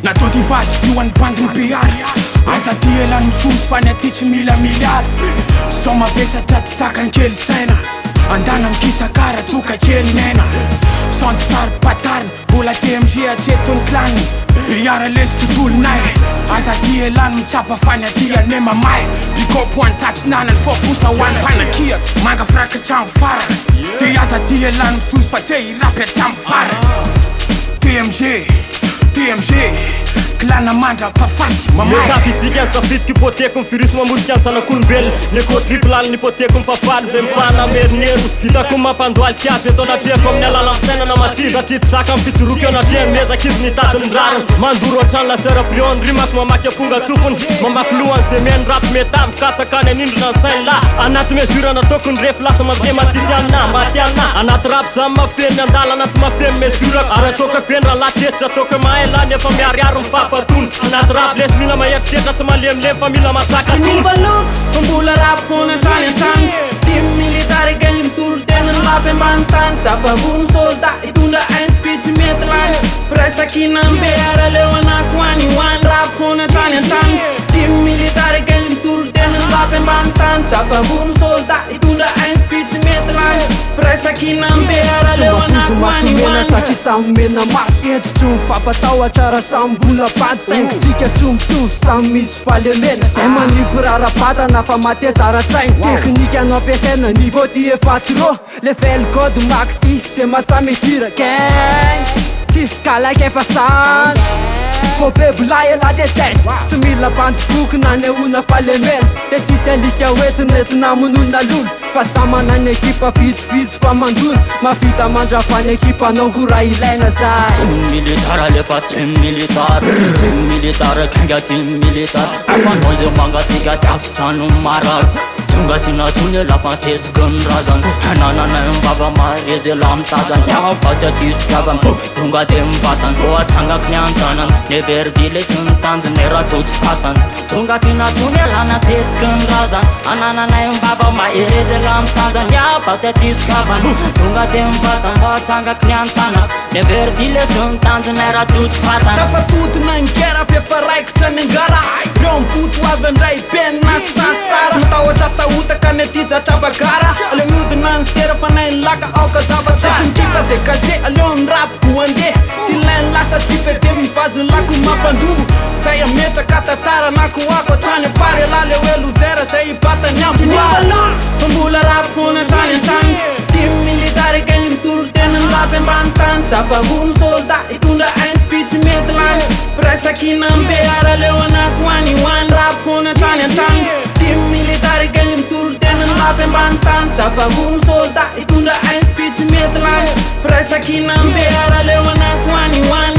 natao divazy tioan'ny bandy mpiary azady elany misosy fa ny aty tsy mila miliary sao mavesatra tsy sakany kely saina andana mikisakara toka kely nena sandy sary patariny mbola TMG atretony klany biara lesy tontolonay azady elany mitsapa fany aty ane mamay bikopo hoany tatsinanany fokosa hoany mpanakia manga firakatra amin'ny farany de azady elany misosy fa tsy irapy hatramin'ny farany TMG klana mandra pafaty mamay metafisika safidy kipoteko mfirisy mamorika ny zanak'olombelona neko triplal nipoteko mifafaly zay mipana merinero vitako mampandoaly kiazy eto anatrehako amin'ny alala misainana matsiro satria tsy zaka mifitsoroky eo anatrehany mezaka izy nitadiny rariny mandoro ohatrany lasera brion rimako mamaky aponga tsofony mamaky lohany zay meny rapy meta mikatsakany anindrona ny sainy la anaty mesura natoko ny refy lasa mambe matisy amina maty amina anaty rapy zany mafeny andalana tsy mafemy mesura ary atoko feny raha latetitra atoko mahailany efa miariary mifampatony anaty rapy lesy mila maheritseritra tsy malemilemy fa mila masaka Nivalok from Bula rap phone and Italian tongue Team military gang im sultan and rap and bantan Tapa boom solda itunda ein speech metlan Fresa kinam beara lewana kwani one rap phone and Italian tongue Team military gang im sultan and rap and bantan Tapa boom solda itunda ein speech metlan Fresa kinam beara lewana kwani one Sachi samena mas eto tsy mifampatao atsara sambola paty saingotsika tsy mitovy samy misy falemena zay manifo rarapatana fa matezara-tsainy teknika anao ampiasaina niveau ty efatro le fel code maxi zay masamy etira ken tsisy kalaky efa sany fô bebla ela de tet tsy mila bandiboky na neona falemena de tsisy alika oentina entina monona lolo fa samana ny ekipa vitsivitsy fa mandona mavita mandrafany ekipa anao ko raha ilaina zay team militar alefa team militar kanga team militar afanao zay mangatsika tiasotrano marary tonga tsy natsony lapasesika ny razany ananana mivava marezy la mitazany afatsy adisokavan tonga de mivatany o atsangako ny antanany ne verdile sy mitanjony rato tsy fatany tonga tsy natsony lana sesika ny razany ananana mivava marezy la mitanjany afatsy adisokavan tonga de mivatany o atsangako ny antanany ne verdile sy mitanjony rato tsy fatany tafatotona ny gera fefa raikitra ny angara reo mpoto avy andray penina stastara matahotra saotaka ny aty zatrabagara aleo miodina ny sera fa nay ny laka aoka zava satry mikifa de kaze aleo ny rapoko ande tsy lainy lasa tripe de mivaziny lako mampandovo zay ametraka tatara nako ako atrany apary alale hoe lozera zay ibatany amboara fa mbola rap fona atrany an-tany team military gang misolo tena ny rapy ambany tany tafavono solda itondra ein speech metlan firaisankina mbeara leo anako any hoany rap fona atrany an-tany team military gang misolo tena ny rapy ambany tany tafavono solda itondra ein speech metlan firaisankina mbeara leo anako any hoany